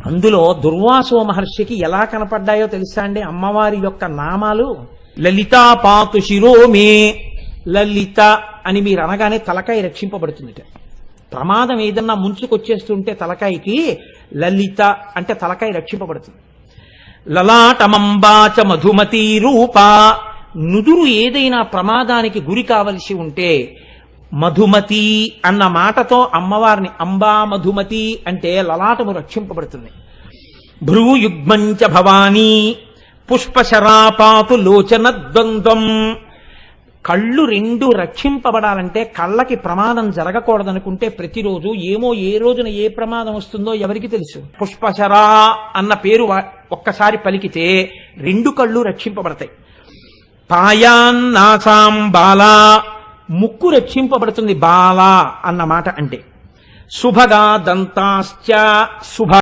అందులో దుర్వాసో మహర్షికి ఎలా కనపడ్డాయో తెలుసా అండి అమ్మవారి యొక్క నామాలు? లలితా పాతు శిరోమే. లలిత అని మీరు అనగానే తలకాయ రక్షింపబడుతుంది. ప్రమాదం ఏదన్నా ముంచుకొచ్చేస్తుంటే తలకాయకి లలిత అంటే తలకాయ రక్షింపబడుతుంది. లలాటమంబాచ మధుమతి రూప. నుదురు ఏదైనా ప్రమాదానికి గురి కావలసి ఉంటే మధుమతి అన్న మాటతో అమ్మవారిని అంబా మధుమతి అంటే లలాటము రక్షింపబడుతుంది. భ్రూయుగ్మంచ భవానీ పుష్పశరాపాతు లోచన ద్వంద్వం. కళ్ళు రెండు రక్షింపబడాలంటే కళ్ళకి ప్రమాదం జరగకూడదనుకుంటే ప్రతిరోజు ఏమో ఏ రోజున ఏ ప్రమాదం వస్తుందో ఎవరికి తెలుసు. పుష్పశరా అన్న పేరు ఒక్కసారి పలికితే రెండు కళ్ళు రక్షింపబడతాయి. పాయాన్నాసాం బాలా. ముక్కు రక్షింపబడుతుంది బాలా అన్న మాట అంటే. శుభగా దంతాశ్చ. శుభ